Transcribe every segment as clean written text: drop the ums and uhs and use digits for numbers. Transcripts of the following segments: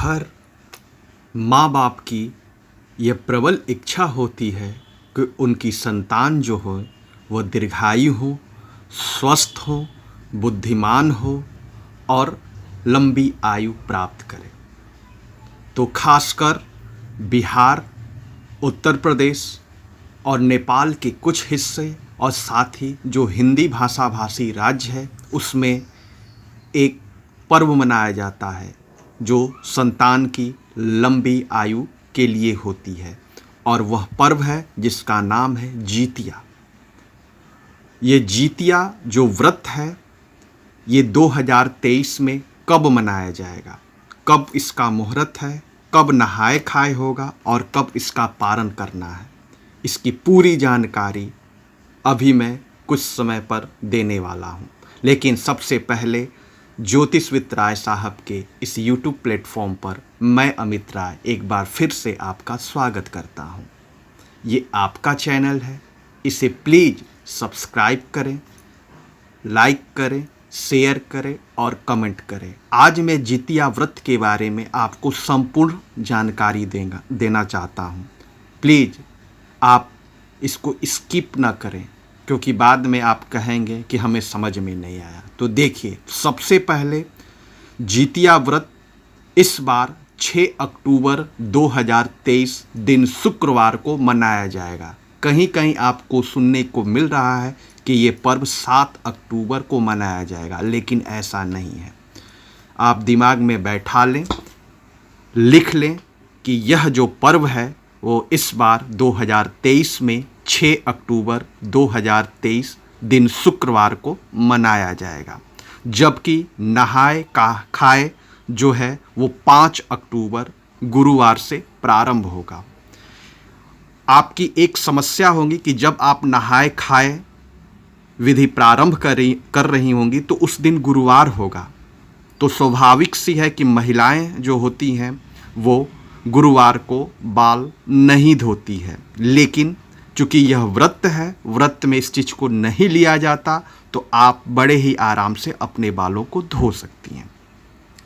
हर माँ बाप की यह प्रबल इच्छा होती है कि उनकी संतान जो हो वो दीर्घायु हो, स्वस्थ हो, बुद्धिमान हो और लंबी आयु प्राप्त करे। तो खासकर बिहार, उत्तर प्रदेश और नेपाल के कुछ हिस्से और साथ ही जो हिंदी भाषा भाषी राज्य है उसमें एक पर्व मनाया जाता है जो संतान की लंबी आयु के लिए होती है, और वह पर्व है जिसका नाम है जितिया। ये जितिया जो व्रत है ये 2023 में कब मनाया जाएगा, कब इसका मुहूर्त है, कब नहाए खाए होगा और कब इसका पारण करना है, इसकी पूरी जानकारी अभी मैं कुछ समय पर देने वाला हूँ। लेकिन सबसे पहले ज्योतिषविद राय साहब के इस YouTube प्लेटफॉर्म पर मैं अमित राय एक बार फिर से आपका स्वागत करता हूँ। ये आपका चैनल है, इसे प्लीज़ सब्सक्राइब करें, लाइक करें, शेयर करें और कमेंट करें। आज मैं जितिया व्रत के बारे में आपको संपूर्ण जानकारी देना चाहता हूँ। प्लीज़ आप इसको स्किप ना करें क्योंकि बाद में आप कहेंगे कि हमें समझ में नहीं आया। तो देखिए, सबसे पहले जितिया व्रत इस बार 6 अक्टूबर 2023 दिन शुक्रवार को मनाया जाएगा। कहीं कहीं आपको सुनने को मिल रहा है कि ये पर्व 7 अक्टूबर को मनाया जाएगा, लेकिन ऐसा नहीं है। आप दिमाग में बैठा लें, लिख लें कि यह जो पर्व है वो इस बार 2023 में 6 अक्टूबर 2023 दिन शुक्रवार को मनाया जाएगा, जबकि नहाए खाए जो है वो 5 अक्टूबर गुरुवार से प्रारंभ होगा। आपकी एक समस्या होगी कि जब आप नहाए खाए विधि प्रारंभ कर रही होंगी तो उस दिन गुरुवार होगा, तो स्वाभाविक सी है कि महिलाएं जो होती हैं वो गुरुवार को बाल नहीं धोती है। लेकिन चूँकि यह व्रत है, व्रत में इस चीज़ को नहीं लिया जाता, तो आप बड़े ही आराम से अपने बालों को धो सकती हैं।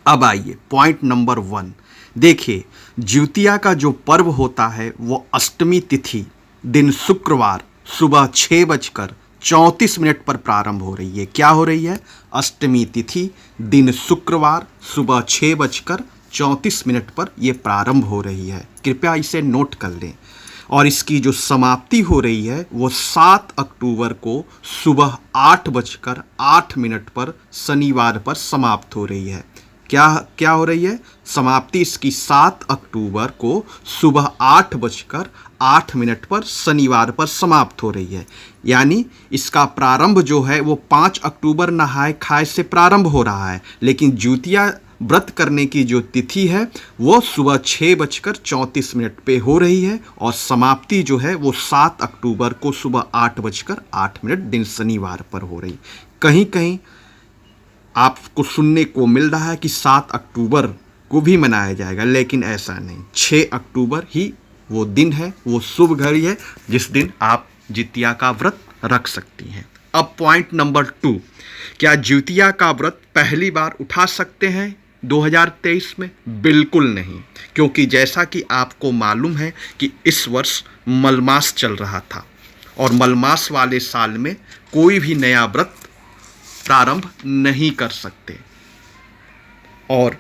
अब आइए पॉइंट नंबर 1। देखिए, जितिया का जो पर्व होता है वो अष्टमी तिथि दिन शुक्रवार सुबह 6:34 पर प्रारंभ हो रही है। क्या हो रही है? अष्टमी तिथि दिन शुक्रवार सुबह 6:34 पर यह प्रारंभ हो रही है। कृपया इसे नोट कर लें। और इसकी जो समाप्ति हो रही है वो 7 अक्टूबर को सुबह 8:08 पर शनिवार पर समाप्त हो रही है। क्या हो रही है? समाप्ति इसकी 7 अक्टूबर को सुबह 8:08 पर शनिवार पर समाप्त हो रही है। यानी इसका प्रारंभ जो है वो 5 अक्टूबर नहाए खाए से प्रारंभ हो रहा है, लेकिन जितिया व्रत करने की जो तिथि है वो सुबह 6:34 पे हो रही है और समाप्ति जो है वो 7 अक्टूबर को सुबह 8:08 दिन शनिवार पर हो रही। कहीं कहीं आपको सुनने को मिल रहा है कि 7 अक्टूबर को भी मनाया जाएगा, लेकिन ऐसा नहीं। 6 अक्टूबर ही वो दिन है, वो शुभ घड़ी है जिस दिन आप जितिया का व्रत रख सकती हैं। अब पॉइंट नंबर 2, क्या जितिया का व्रत पहली बार उठा सकते हैं 2023 में? बिल्कुल नहीं, क्योंकि जैसा कि आपको मालूम है कि इस वर्ष मलमास चल रहा था और मलमास वाले साल में कोई भी नया व्रत प्रारंभ नहीं कर सकते। और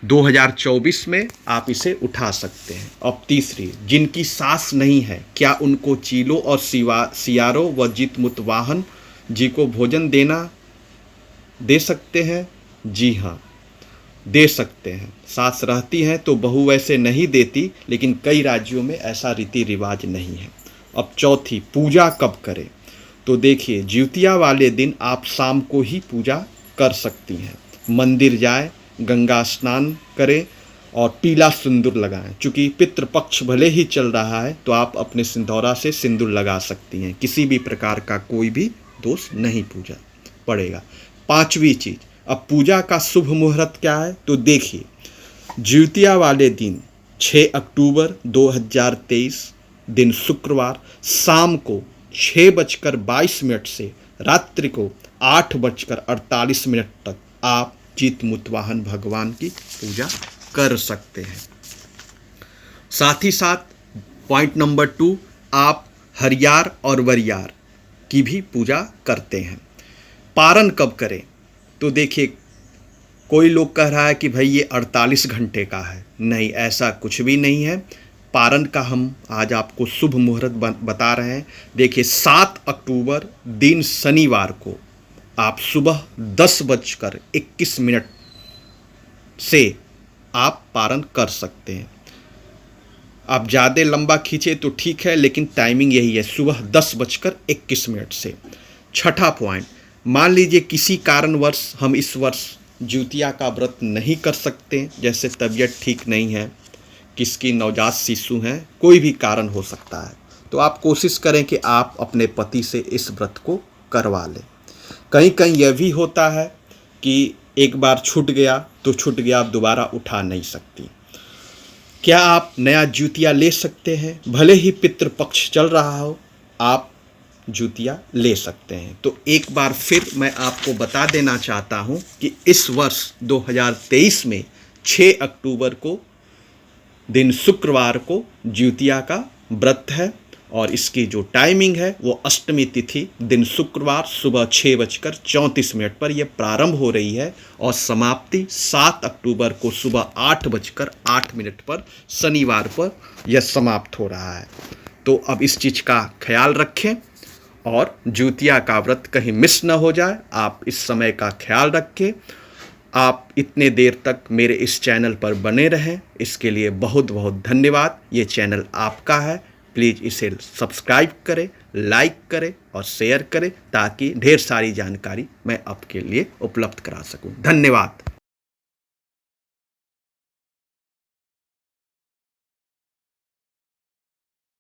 2024 में आप इसे उठा सकते हैं। अब तीसरी, जिनकी सास नहीं है, क्या उनको चीलो और सियारो व जितमुतवाहन जी को भोजन दे सकते हैं? जी हाँ, दे सकते हैं। सास रहती हैं तो बहू वैसे नहीं देती, लेकिन कई राज्यों में ऐसा रीति रिवाज नहीं है। अब चौथी, पूजा कब करें? तो देखिए, जितिया वाले दिन आप शाम को ही पूजा कर सकती हैं। मंदिर जाएं, गंगा स्नान करें और पीला सिंदूर लगाएं। चूँकि पितृपक्ष भले ही चल रहा है तो आप अपने सिंदूरा से सिंदूर लगा सकती हैं। किसी भी प्रकार का कोई भी दोष नहीं पूजा पड़ेगा। 5वीं चीज़, अब पूजा का शुभ मुहूर्त क्या है? तो देखिए, जितिया वाले दिन 6 अक्टूबर 2023 दिन शुक्रवार शाम को 6:22 से रात्रि को 8:48 तक आप चित्तमुतवाहन भगवान की पूजा कर सकते हैं। साथ ही साथ पॉइंट नंबर 2, आप हरियार और वरियार की भी पूजा करते हैं। पारण कब करें? तो देखिए, कोई लोग कह रहा है कि भाई ये 48 घंटे का है। नहीं, ऐसा कुछ भी नहीं है। पारण का हम आज आपको शुभ मुहूर्त बता रहे हैं। देखिए, 7 अक्टूबर दिन शनिवार को आप सुबह 10:21 से आप पारण कर सकते हैं। आप ज़्यादा लंबा खींचे तो ठीक है, लेकिन टाइमिंग यही है, सुबह 10:21 से। छठा पॉइंट, मान लीजिए किसी कारणवश हम इस वर्ष जिउतिया का व्रत नहीं कर सकते, जैसे तबीयत ठीक नहीं है, किसकी नवजात शिशु हैं, कोई भी कारण हो सकता है, तो आप कोशिश करें कि आप अपने पति से इस व्रत को करवा लें। कहीं कहीं यह भी होता है कि एक बार छूट गया तो छूट गया, आप दोबारा उठा नहीं सकती। क्या आप नया जिउतिया ले सकते हैं? भले ही पितृपक्ष चल रहा हो, आप जिउतिया ले सकते हैं। तो एक बार फिर मैं आपको बता देना चाहता हूं कि इस वर्ष 2023 में 6 अक्टूबर को दिन शुक्रवार को जिउतिया का व्रत है, और इसकी जो टाइमिंग है वो अष्टमी तिथि दिन शुक्रवार सुबह 6:34 पर यह प्रारंभ हो रही है, और समाप्ति 7 अक्टूबर को सुबह 8:08 पर शनिवार पर यह समाप्त हो रहा है। तो अब इस चीज़ का ख्याल रखें और जिउतिया का व्रत कहीं मिस न हो जाए, आप इस समय का ख्याल रखें। आप इतने देर तक मेरे इस चैनल पर बने रहें, इसके लिए बहुत बहुत धन्यवाद। ये चैनल आपका है, प्लीज़ इसे सब्सक्राइब करें, लाइक करें और शेयर करें, ताकि ढेर सारी जानकारी मैं आपके लिए उपलब्ध करा सकूं। धन्यवाद।